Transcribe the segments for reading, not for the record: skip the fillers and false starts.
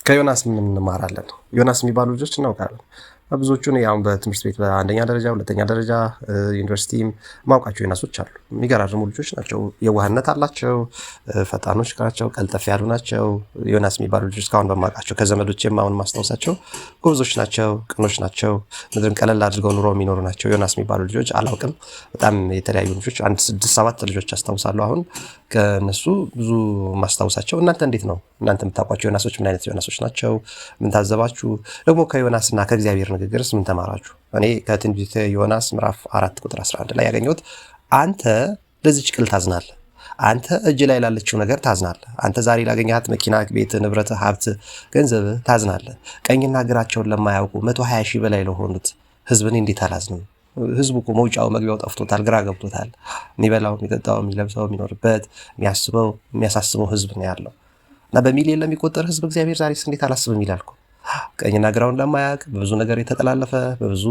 ከዮናስ ምን እንማራለን? ዮናስ የሚባሉ ልጆች እናውቃለን። ብዙዎቹን ያው በትምህርት ቤት በአንደኛ ደረጃ ሁለተኛ ደረጃ ዩኒቨርሲቲም ማውቃቸው ዮናሶች አሉ። የሚገራርሙ ልጆች ናቸው። የዋህነት አላቸው፣ ፈጣኖች ናቸው፣ ቀልጠፍ ያሉ ናቸው። ዮናስ የሚባሉ ልጆች እስካሁን በማውቃቸው ከዘመዶቼም አሁን ማስታወሳቸው ጎበዞች ናቸው፣ ቅኖች ናቸው፣ ምድርን ቀለል አድርገው ኑሮ የሚኖሩ ናቸው። ዮናስ የሚባሉ ልጆች አላውቅም። በጣም የተለያዩ ልጆች አንድ 6-7 ልጆች አስታውሳለሁ። አሁን ከነሱ ብዙ ማስታወሳቸው። እናንተ እንዴት ነው? እናንተ የምታውቋቸው ዮናሶች ምን አይነት ዮናሶች ናቸው? ምን ታዘባችሁ? ደግሞ ከዮናስና ከእግዚአብሔር ንግግርስ ምን ተማራችሁ? እኔ ከትንቢተ ዮናስ ምዕራፍ 4 ቁጥር 11 ላይ ያገኘሁት አንተ ለዚች ቅል ታዝናለህ፣ አንተ እጅ ላይ ላለችው ነገር ታዝናለህ፣ አንተ ዛሬ ላገኘሃት መኪና፣ ቤት፣ ንብረት፣ ሀብት፣ ገንዘብ ታዝናለህ። ቀኝና ግራቸውን ለማያውቁ 120 ሺህ በላይ ለሆኑት ህዝብን እንዴት አላዝንም? ህዝቡ እኮ መውጫው መግቢያው ጠፍቶታል፣ ግራ ገብቶታል። የሚበላው የሚጠጣው የሚለብሰው የሚኖርበት የሚያስበው የሚያሳስበው ህዝብ ነው ያለው እና በሚሊዮን ለሚቆጠር ህዝብ እግዚአብሔር ዛሬስ እንዴት አላስብም ይላል እኮ። ቀኝና ግራውን ለማያውቅ በብዙ ነገር የተጠላለፈ በብዙ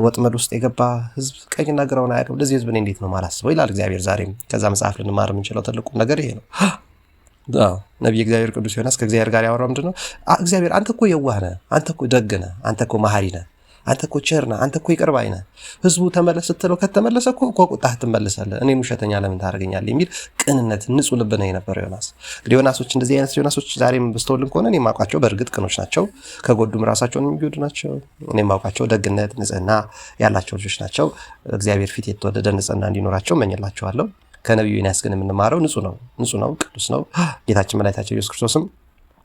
ወጥመድ ውስጥ የገባ ህዝብ ቀኝና ግራውን አያውቅም። ለዚህ ህዝብ እኔ እንዴት ነው ማላስበው ይላል እግዚአብሔር ዛሬም። ከዛ መጽሐፍ ልንማር የምንችለው ትልቁ ነገር ይሄ ነው። ነቢይ እግዚአብሔር ቅዱስ ዮናስ ከእግዚአብሔር ጋር ያወራው ምንድን ነው? እግዚአብሔር አንተ እኮ የዋህ ነህ፣ አንተ እኮ ደግ ነህ፣ አንተ እኮ መሐሪ ነህ፣ አንተ እኮ ቸር ነህ፣ አንተ እኮ ይቅር ባይ ነህ። ህዝቡ ተመለስ ስትለው ከተመለሰ እኮ ቁጣህ ትመለሳለህ፣ እኔን ውሸተኛ ለምን ታደርገኛለህ የሚል ቅንነት ንጹህ ልብ ነው የነበረው ዮናስ። እንግዲህ ዮናሶች እንደዚህ አይነት ዮናሶች ዛሬም በስተውልን ከሆነ እኔ የማውቃቸው በእርግጥ ቅኖች ናቸው፣ ከጎዱም ራሳቸውን የሚጎዱ ናቸው። እኔ የማውቃቸው ደግነት፣ ንጽህና ያላቸው ልጆች ናቸው። እግዚአብሔር ፊት የተወደደ ንጽህና እንዲኖራቸው እመኝላቸዋለሁ። ከነቢዩ ዮናስ ግን የምንማረው ንጹህ ነው፣ ቅዱስ ነው። ጌታችን መድኃኒታችን ኢየሱስ ክርስቶስም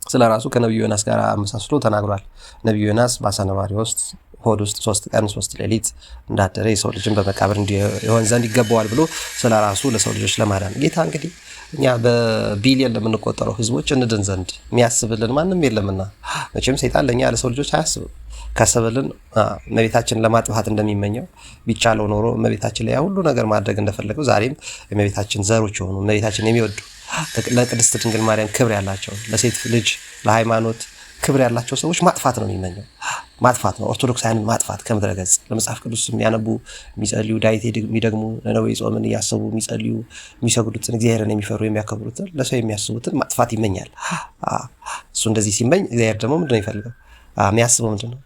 ስለ ራሱ ከነቢዩ ዮናስ ጋር አመሳስሎ ተናግሯል። ነቢዩ ዮናስ በአሳ ነባሪ ውስጥ ሆድ ውስጥ 3 ቀን 3 ሌሊት እንዳደረ የሰው ልጅን በመቃብር እንዲሆን ዘንድ ይገባዋል ብሎ ስለ ራሱ ለሰው ልጆች ለማዳን ጌታ እንግዲህ እኛ በቢሊየን ለምንቆጠረው ህዝቦች እንድን ዘንድ የሚያስብልን ማንም የለምና መቼም ሰይጣን ለእኛ ለሰው ልጆች አያስብም። ካሰበልን እመቤታችንን ለማጥፋት እንደሚመኘው ቢቻለው ኖሮ እመቤታችን ላይ ሁሉ ነገር ማድረግ እንደፈለገው ዛሬም የእመቤታችን ዘሮች የሆኑ እመቤታችን የሚወዱ ለቅድስት ድንግል ማርያም ክብር ያላቸው ለሴት ልጅ ለሃይማኖት ክብር ያላቸው ሰዎች ማጥፋት ነው የሚመኘው። ማጥፋት ነው፣ ኦርቶዶክሳውያንን ማጥፋት ከምድረ ገጽ። ለመጽሐፍ ቅዱስ የሚያነቡ የሚጸልዩ፣ ዳዊት የሚደግሙ፣ ነነዌ ጾምን እያሰቡ የሚጸልዩ የሚሰግዱትን፣ እግዚአብሔርን የሚፈሩ የሚያከብሩትን፣ ለሰው የሚያስቡትን ማጥፋት ይመኛል። እሱ እንደዚህ ሲመኝ እግዚአብሔር ደግሞ ምንድነው ይፈልገው? የሚያስበው ምንድነው?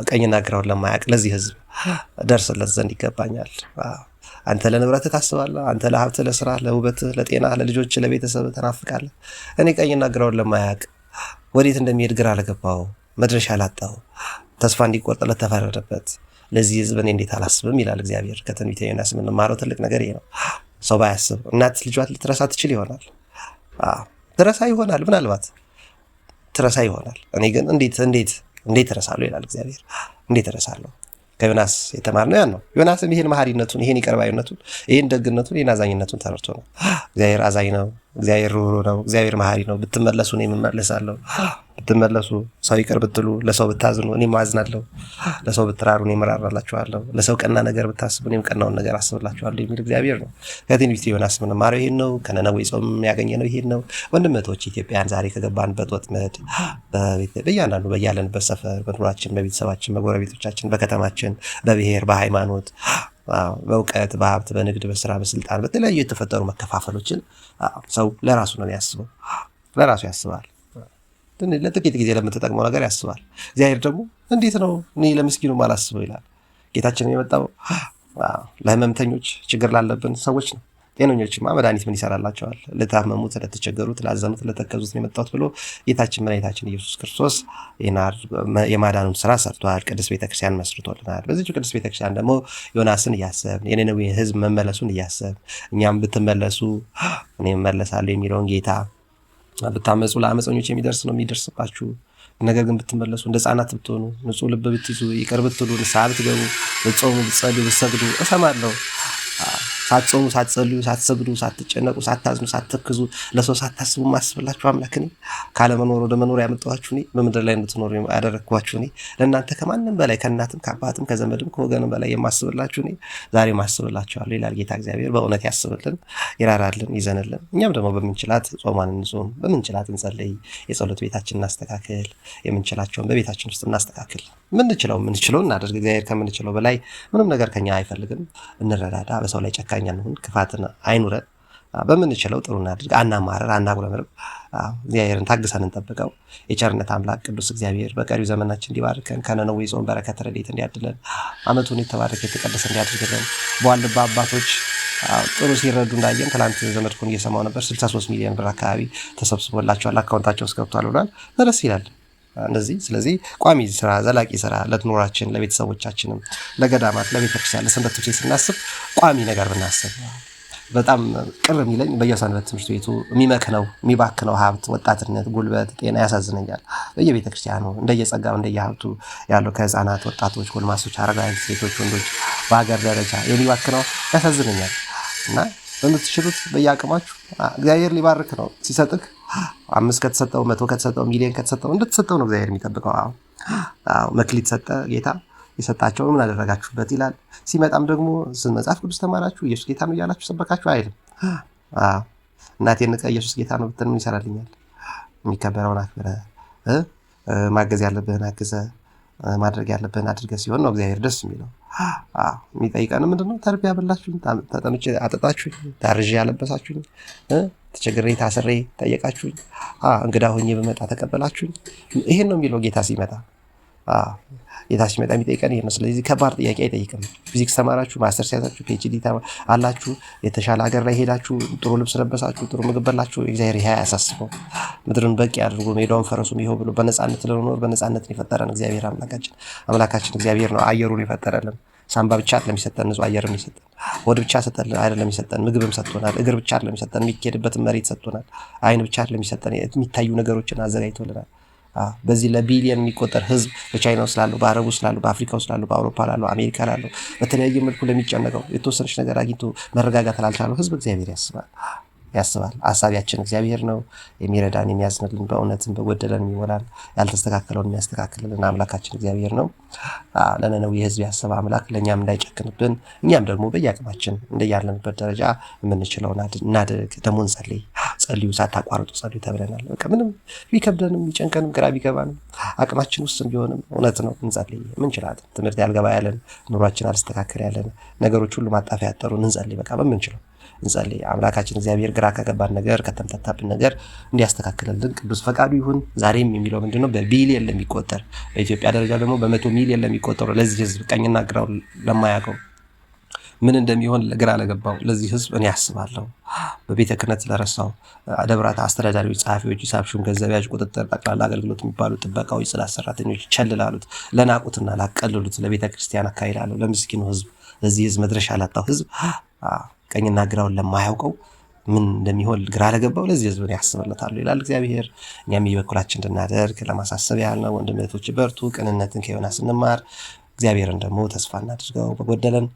ቀኝና ግራውን ለማያውቅ ለዚህ ህዝብ ደርስለት ዘንድ ይገባኛል። አንተ ለንብረትህ ታስባለህ፣ አንተ ለሀብትህ፣ ለስራ፣ ለውበትህ፣ ለጤና፣ ለልጆች፣ ለቤተሰብ ተናፍቃለህ። እኔ ቀኝና ግራውን ለማያውቅ ወዴት እንደሚሄድ ግራ ለገባው፣ መድረሻ ላጣው፣ ተስፋ እንዲቆርጥለት ተፈረደበት ለዚህ ህዝብ እኔ እንዴት አላስብም ይላል እግዚአብሔር። ከትንቢተ ዮናስ የምንማረው ትልቅ ነገር ይሄ ነው። ሰው ባያስብ እናት ልጇን ልትረሳ ትችል ይሆናል፣ ትረሳ ይሆናል፣ ምናልባት ትረሳ ይሆናል። እኔ ግን እንዴት እረሳለሁ ይላል እግዚአብሔር። እንዴት እረሳለሁ? ከዮናስ የተማርነው ያን ነው። ዮናስም ይሄን መሐሪነቱን፣ ይሄን ይቅር ባይነቱን፣ ይሄን ደግነቱን፣ ይሄን አዛኝነቱን ተረድቶ ነው። እግዚአብሔር አዛኝ ነው፣ እግዚአብሔር ሩህሩህ ነው፣ እግዚአብሔር መሐሪ ነው። ብትመለሱ እኔም እመለሳለሁ፣ ብትመለሱ ሰው ይቅር ብትሉ፣ ለሰው ብታዝኑ እኔም አዝናለሁ፣ ለሰው ብትራሩ እኔም እራራላችኋለሁ፣ ለሰው ቀና ነገር ብታስቡ እኔም ቀናውን ነገር አስብላችኋለሁ የሚል እግዚአብሔር ነው። ከትንቢተ ዮናስ የምንማረው ይሄን ነው። ከነነዌ ጾም ያገኘነው ይሄን ነው። ወንድም እህቶች ኢትዮጵያን ዛሬ ከገባንበት ወጥመድ በእያንዳንዱ በያለንበት ሰፈር፣ በኑሯችን፣ በቤተሰባችን፣ በጎረቤቶቻችን፣ በከተማችን፣ በብሔር፣ በሃይማኖት፣ በእውቀት፣ በሀብት፣ በንግድ፣ በስራ፣ በስልጣን በተለያዩ የተፈጠሩ መከፋፈሎችን ሰው ለራሱ ነው የሚያስበው። ለራሱ ያስባል። ለጥቂት ጊዜ ለምትጠቅመው ነገር ያስባል። እግዚአብሔር ደግሞ እንዴት ነው እኔ ለምስኪኑ ማላስበው ይላል። ጌታችን የመጣው ለህመምተኞች፣ ችግር ላለብን ሰዎች ነው። ጤነኞችማ መድኃኒት ምን ይሰራላቸዋል? ለታመሙት፣ ለተቸገሩት፣ ላዘኑት፣ ለተከዙት ነው የመጣሁት ብሎ ጌታችን መድኃኒታችን ኢየሱስ ክርስቶስ የማዳኑን ስራ ሰርቷል። ቅድስት ቤተክርስቲያን መስርቶልናል። በዚህ ቅድስት ቤተክርስቲያን ደግሞ ዮናስን እያሰብን የነነዌ ህዝብ መመለሱን እያሰብን እኛም ብትመለሱ እኔ እመለሳለሁ የሚለውን ጌታ ብታመፁ ለአመፀኞች የሚደርስ ነው የሚደርስባችሁ፣ ነገር ግን ብትመለሱ እንደ ህፃናት ብትሆኑ ንጹህ ልብ ብትይዙ ይቅር ብትሉ ንስሐ ብትገቡ ብትጾሙ ብትጸልዩ ብትሰግዱ እሰማለሁ። ሳትጾሙ ሳትጸልዩ ሳትሰግዱ ሳትጨነቁ ሳታዝኑ ሳትተክዙ ለሰው ሳታስቡ ማስብላችሁ አምላክ እኔ ካለመኖር ወደ መኖር ያመጣኋችሁ እኔ በምድር ላይ እንድትኖሩ ያደረግኳችሁ እኔ ለእናንተ ከማንም በላይ ከእናትም ከአባትም ከዘመድም ከወገንም በላይ የማስብላችሁ እኔ ዛሬ ማስብላችኋለሁ ይላል ጌታ እግዚአብሔር። በእውነት ያስብልን፣ ይራራልን፣ ይዘንልን። እኛም ደግሞ በምንችላት ጾሟን እንጾም፣ በምንችላት እንጸልይ፣ የጸሎት ቤታችን እናስተካክል፣ የምንችላቸውን በቤታችን ውስጥ እናስተካክል። ምንችለው እናደርግ። እግዚአብሔር ከምንችለው በላይ ምንም ነገር ከኛ አይፈልግም። እንረዳዳ፣ በሰው ላይ ጨካኝ አንሁን፣ ክፋትን አይኑረን። በምንችለው ጥሩ እናድርግ፣ አናማረር፣ አናጉረምርም። እግዚአብሔርን ታግሰን እንጠብቀው። የቸርነት አምላክ ቅዱስ እግዚአብሔር በቀሪው ዘመናችን እንዲባርከን፣ ከነነዌ ጾም በረከት ረድኤት እንዲያድለን፣ ዓመቱን የተባረከ የተቀደሰ እንዲያድርግልን። በዋልድባ አባቶች ጥሩ ሲረዱ እንዳየን ትላንት ዘመድኩን እየሰማው ነበር። 63 ሚሊዮን ብር አካባቢ ተሰብስቦላቸዋል፣ አካውንታቸው ውስጥ ገብቷል ብሏል። ደረስ ይላል እንደዚህ። ስለዚህ ቋሚ ስራ፣ ዘላቂ ስራ ለትኖራችን፣ ለቤተሰቦቻችንም፣ ለገዳማት፣ ለቤተክርስቲያን፣ ለሰንበት ትምህርት ቤት ስናስብ ቋሚ ነገር ብናስብ በጣም ቅር የሚለኝ በየሰንበት ትምህርት ቤቱ የሚመክነው የሚባክነው ሀብት፣ ወጣትነት፣ ጉልበት፣ ጤና ያሳዝነኛል። በየቤተ ክርስቲያኑ እንደየጸጋው እንደየሀብቱ ያለው ከህፃናት፣ ወጣቶች፣ ጎልማሶች፣ አረጋውያን፣ ሴቶች፣ ወንዶች በሀገር ደረጃ የሚባክነው ያሳዝነኛል። እና በምትችሉት በየአቅማችሁ እግዚአብሔር ሊባርክ ነው። ሲሰጥክ 5 ከተሰጠው 100 ከተሰጠው ሚሊዮን ከተሰጠው እንደተሰጠው ነው እግዚአብሔር የሚጠብቀው። መክሊት ሰጠ ጌታ፣ የሰጣቸው ምን አደረጋችሁበት ይላል። ሲመጣም ደግሞ መጽሐፍ ቅዱስ ተማራችሁ ኢየሱስ ጌታ ነው እያላችሁ ሰበካችሁ አይልም። እናቴን ንቀህ ኢየሱስ ጌታ ነው ብትል ምን ይሰራልኛል? የሚከበረውን አክብረህ ማገዝ ያለብህን አግዘህ ማድረግ ያለብህን አድርገህ ሲሆን ነው እግዚአብሔር ደስ የሚለው። የሚጠይቀን ምንድነው? ተርቢያ ያበላችሁኝ፣ ተጠምቼ አጠጣችሁኝ፣ ታርዤ ያለበሳችሁኝ፣ ተቸግሬ ታስሬ ጠየቃችሁኝ፣ እንግዳ ሆኜ በመጣ ተቀበላችሁኝ። ይሄን ነው የሚለው ጌታ ሲመጣ። ጌታ ሲመጣ የሚጠይቀን ይሄ ነው። ስለዚህ ከባድ ጥያቄ አይጠይቅም። ፊዚክስ ተማራችሁ፣ ማስተርስ ያዛችሁ፣ ፒኤችዲ አላችሁ፣ የተሻለ ሀገር ላይ ሄዳችሁ፣ ጥሩ ልብስ ለበሳችሁ፣ ጥሩ ምግብ በላችሁ፣ እግዚአብሔር ይሄ አያሳስበው። ምድርን በቂ አድርጎ ሜዳውን ፈረሱም ይኸው ብሎ በነፃነት ለመኖር በነፃነት የፈጠረን እግዚአብሔር አምላካችን እግዚአብሔር ነው። አየሩን የፈጠረልን ሳምባ ብቻ አይደለም የሰጠን፣ ንጹህ አየርም የሰጠን፣ ሆድ ብቻ አይደለም የሰጠን፣ ምግብም ሰጥቶናል። እግር ብቻ አይደለም የሰጠን፣ የሚሄድበትን መሬት ሰጥቶናል። አይን ብቻ አይደለም የሰጠን፣ የሚታዩ ነገሮችን አዘጋጅቶልናል። በዚህ ለቢሊየን የሚቆጠር ህዝብ በቻይናው ስላለው፣ በአረቡ ስላለው፣ በአፍሪካው ስላለው፣ በአውሮፓ ላለው፣ አሜሪካ ላለው በተለያየ መልኩ ለሚጨነቀው የተወሰነች ነገር አግኝቶ መረጋጋት ላልቻለው ህዝብ እግዚአብሔር ያስባል። አሳቢያችን እግዚአብሔር ነው። የሚረዳን የሚያዝንልን፣ በእውነትም በጎደለን የሚሞላን፣ ያልተስተካከለውን የሚያስተካክልልን አምላካችን እግዚአብሔር ነው። ለነነዌ ህዝብ ያሰበ አምላክ ለእኛም እንዳይጨክንብን፣ እኛም ደግሞ በየአቅማችን እንደያለንበት ደረጃ የምንችለውን እናድርግ። ደግሞ እንጸልይ። ጸልዩ፣ ሳታቋርጡ ጸልዩ ተብለናል። በቃ ምንም ቢከብደንም ቢጨንቀንም ግራ ቢገባንም አቅማችን ውስጥ ቢሆንም እውነት ነው እንጸልይ። ምንችላለን ትምህርት ያልገባ ያለን፣ ኑሯችን አልስተካከል ያለን፣ ነገሮች ሁሉ ማጣፊያ ያጠሩን እንጸልይ። በቃ በምንችለው እንጸልይ። አምላካችን እግዚአብሔር ግራ ከገባን ነገር ከተምታታብን ነገር እንዲያስተካክልልን ቅዱስ ፈቃዱ ይሁን። ዛሬም የሚለው ምንድነው? በቢሊየን ለሚቆጠር በኢትዮጵያ ደረጃ ደግሞ በ100 ሚሊዮን ለሚቆጠሩ ለዚህ ህዝብ ቀኝና ግራው ለማያውቀው ምን እንደሚሆን ግራ ለገባው ለዚህ ህዝብ እኔ ያስባለሁ። በቤተ ክህነት ለረሳው ደብራት አስተዳዳሪዎች፣ ጸሐፊዎች፣ ሂሳብ ሹም፣ ገንዘብ ያዥ፣ ቁጥጥር፣ ጠቅላላ አገልግሎት የሚባሉ ጥበቃዎች፣ ጽዳት ሰራተኞች ቸል ላሉት፣ ለናቁትና ላቀለሉት ለቤተ ክርስቲያን አካይላለሁ ለምስኪኑ ህዝብ ለዚህ ህዝብ መድረሻ ላጣው ህዝብ ቀኝና ግራውን ለማያውቀው ምን እንደሚሆን ግራ ለገባው ለዚህ ህዝብ ያስብለታል ይላል እግዚአብሔር። እኛም የበኩላችን እንድናደርግ ለማሳሰብ ያህል ነው። ወንድሞች በርቱ፣ ቅንነትን ከዮናስ እንማር። እግዚአብሔርን ደግሞ ተስፋ እናድርገው። በጎደለን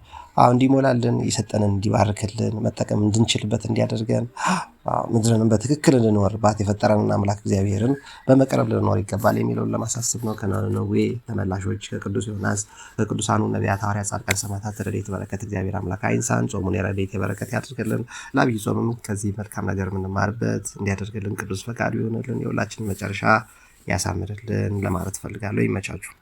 እንዲሞላልን፣ የሰጠንን እንዲባርክልን፣ መጠቀም እንድንችልበት እንዲያደርገን፣ ምድርንም በትክክል እንድንኖርባት የፈጠረንን አምላክ እግዚአብሔርን በመቅረብ ልንኖር ይገባል የሚለውን ለማሳሰብ ነው። ከነነዌ ተመላሾች ከቅዱስ ዮናስ ከቅዱሳኑ ነቢያት፣ ሐዋርያት፣ ጻድቃን፣ ሰማዕታት ረድኤት በረከት እግዚአብሔር አምላክ አይንሳን። ጾሙን የረድኤት የበረከት ያድርግልን። ለዐቢይ ጾምም ከዚህ መልካም ነገር የምንማርበት እንዲያደርግልን ቅዱስ ፈቃዱ ይሆንልን። የሁላችንን መጨረሻ ያሳምርልን ለማለት ፈልጋለሁ። ይመቻችሁ።